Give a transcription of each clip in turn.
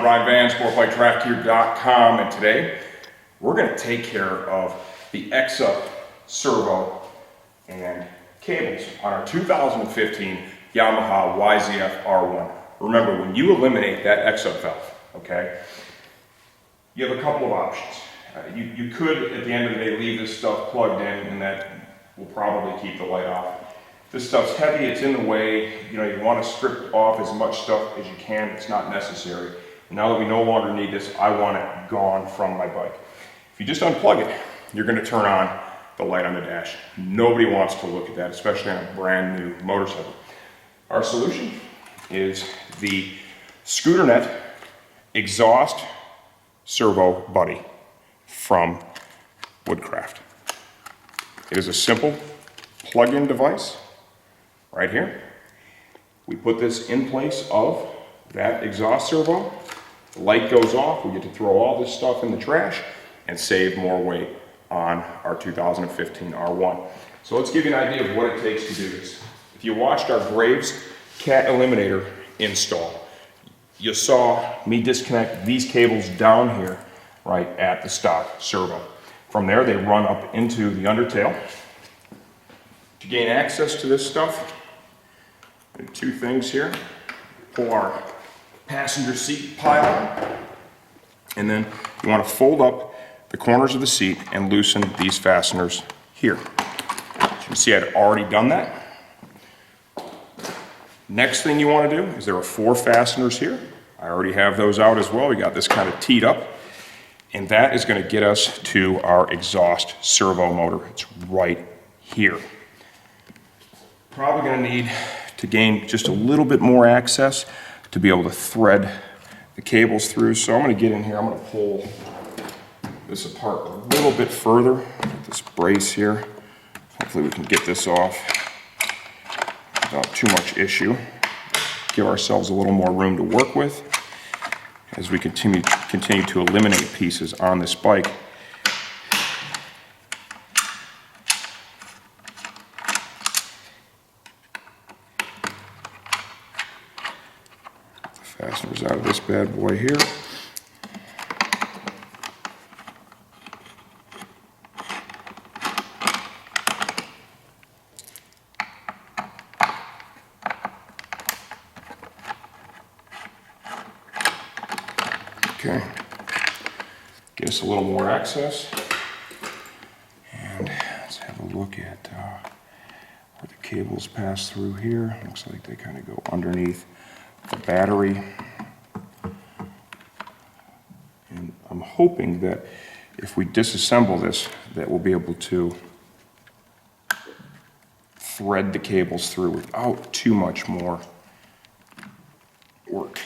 Brian Van, sportbiketrackgear.com, and today we're going to take care of the servo and cables on our 2015 Yamaha YZF-R1. Remember, when you eliminate that exit valve, okay, you have a couple of options. You could, at the end of the day, leave this stuff plugged in, and that will probably keep the light off. This stuff's heavy, it's in the way, you want to strip off as much stuff as you can. It's not necessary. Now that we no longer need this, I want it gone from my bike. If you just unplug it, you're going to turn on the light on the dash. Nobody wants to look at that, especially on a brand new motorcycle. Our solution is the SkutrNet exhaust servo buddy from Woodcraft. It is a simple plug-in device right here. We put this in place of that exhaust servo. The light goes off. We get to throw all this stuff in the trash and save more weight on our 2015 R1. So let's give you an idea of what it takes to do this. If you watched our Graves Cat Eliminator install, you saw me disconnect these cables down here right at the stock servo. From there, they run up into the undertail. To gain access to this stuff, two things here. Pull our passenger seat pile, and then you want to fold up the corners of the seat and loosen these fasteners here. As you can see, I'd already done that. Next thing you want to do is there are 4 fasteners here. I already have those out as well. We got this kind of teed up, and that is going to get us to our exhaust servo motor. It's right here. Probably going to need to gain just a little bit more access to be able to thread the cables through. So I'm going to get in here. I'm going to pull this apart a little bit further with this brace here. Hopefully we can get this off without too much issue. Give ourselves a little more room to work with as we continue to eliminate pieces on this bike. Fasteners out of this bad boy here. Okay, get us a little more access, and let's have a look at where the cables pass through here. Looks like they kind of go underneath the battery, and I'm hoping that if we disassemble this, that we'll be able to thread the cables through without too much more work.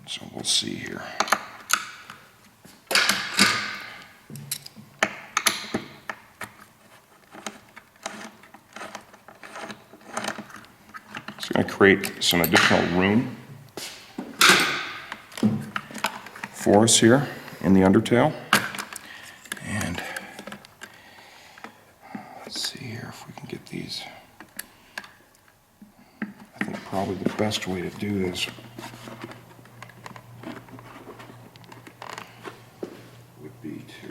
So we'll see here. It's going to create some additional room for us here in the undertail. And let's see here if we can get these. I think probably the best way to do this would be to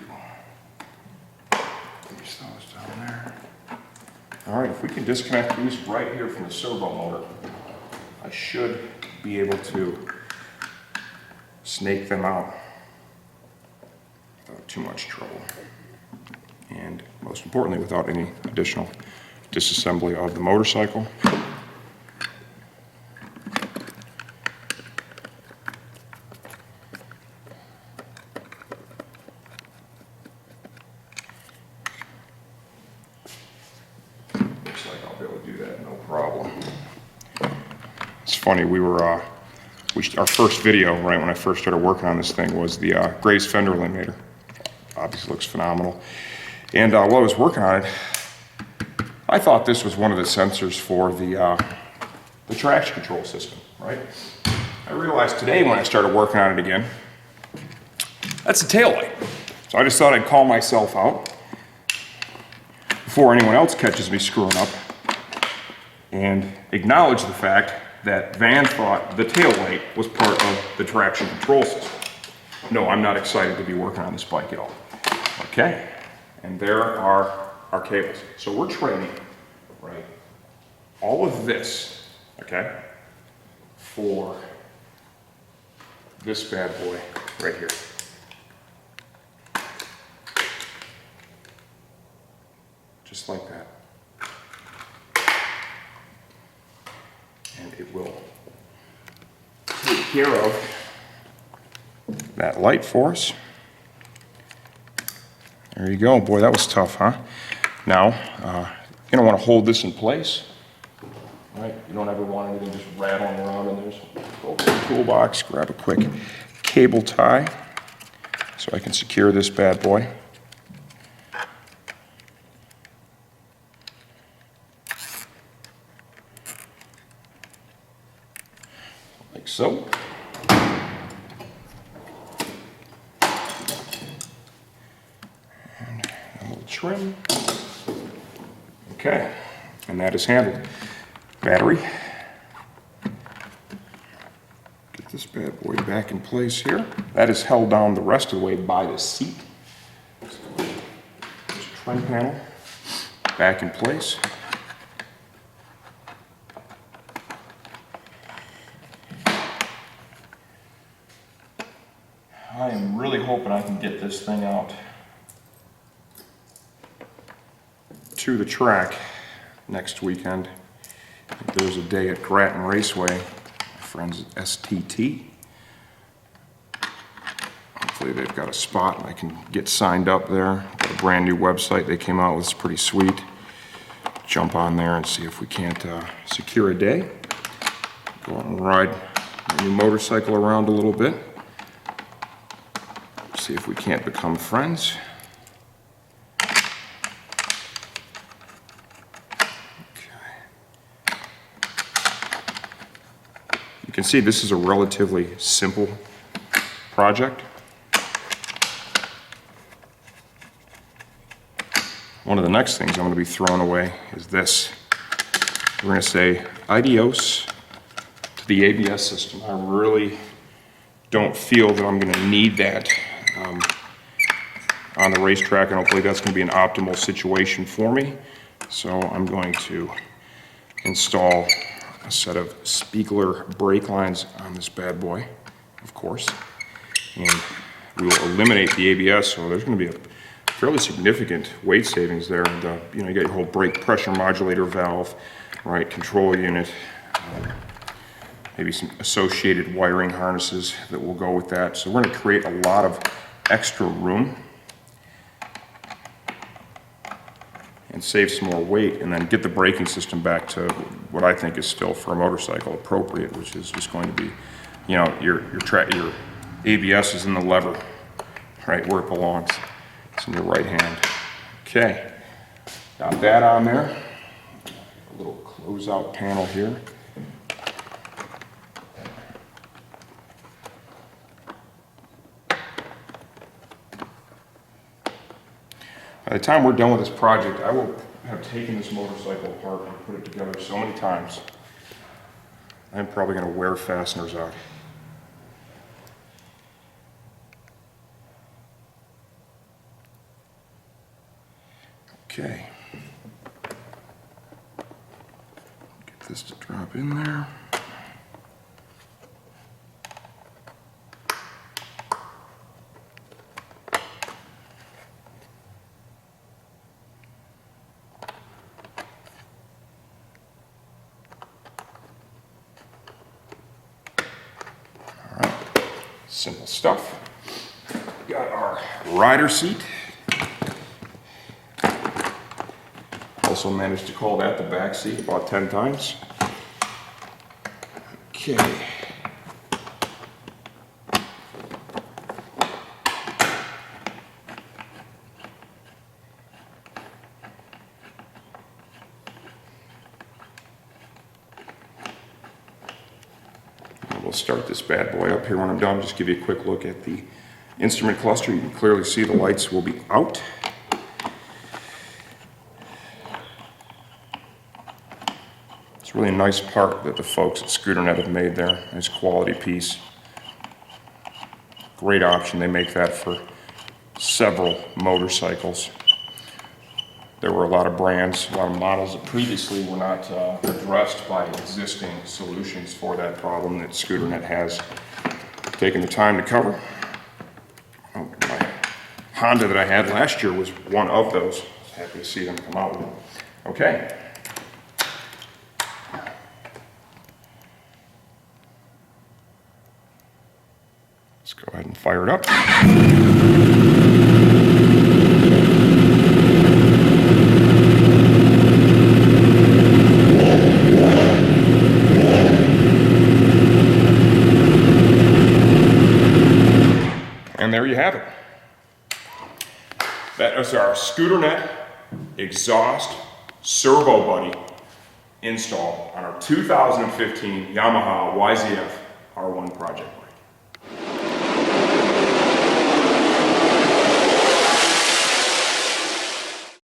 place those down there. All right, if we can disconnect these right here from the servo motor, I should be able to snake them out without too much trouble. And most importantly, without any additional disassembly of the motorcycle. Looks like I'll be able to do that, no problem. It's funny, our first video, right when I first started working on this thing, was the Graves fender eliminator. Obviously looks phenomenal. And while I was working on it, I thought this was one of the sensors for the traction control system, right? I realized today when I started working on it again, that's a tail light. So I just thought I'd call myself out before anyone else catches me screwing up and acknowledge the fact that Van thought the tail light was part of the traction control system. No, I'm not excited to be working on this bike at all. Okay, and there are our cables. So we're trading, right, all of this, okay, for this bad boy right here. Just like that. And it will take care of that light for us. There you go. Boy, that was tough, huh? Now, you're going to want to hold this in place. Right? You don't ever want anything just rattling around in there. So go to the toolbox, grab a quick cable tie so I can secure this bad boy. Like so. And a little trim. Okay, and that is handled. Battery. Get this bad boy back in place here. That is held down the rest of the way by the seat. So, this trim panel back in place. I am really hoping I can get this thing out to the track next weekend. There's a day at Grattan Raceway, my friends at STT. Hopefully they've got a spot and I can get signed up there. Got a brand new website they came out with, it's pretty sweet. Jump on there and see if we can't secure a day. Go out and ride my new motorcycle around a little bit. See if we can't become friends. You can see this is a relatively simple project. One of the next things I'm going to be throwing away is this. We're going to say adios to the ABS system. I really don't feel that I'm going to need that on the racetrack, and hopefully that's going to be an optimal situation for me. So I'm going to install a set of Spiegler brake lines on this bad boy, of course, and we will eliminate the ABS, so there's going to be a fairly significant weight savings there. And, you know, you got your whole brake pressure modulator valve, right, control unit, maybe some associated wiring harnesses that will go with that. So we're going to create a lot of extra room and save some more weight, and then get the braking system back to what I think is still, for a motorcycle, appropriate, which is just going to be, you know, your ABS is in the lever, right where it belongs. It's in your right hand. Okay, got that on there. A little closeout panel here. By the time we're done with this project, I will have taken this motorcycle apart and put it together so many times, I'm probably going to wear fasteners out. Okay. Get this to drop in there. Simple stuff. Got our rider seat. Also managed to call that the back seat about 10 times. Okay. We'll start this bad boy up here when I'm done. Just give you a quick look at the instrument cluster. You can clearly see the lights will be out. It's really a nice part that the folks at SkutrNet have made there. Nice quality piece. Great option. They make that for several motorcycles. There were a lot of brands, a lot of models that previously were not addressed by existing solutions for that problem that SkutrNet has taken the time to cover. Oh, my Honda that I had last year was one of those. Happy to see them come out with it. Okay. Let's go ahead and fire it up. And there you have it. That is our SkutrNet exhaust servo buddy install on our 2015 Yamaha YZF-R1 project.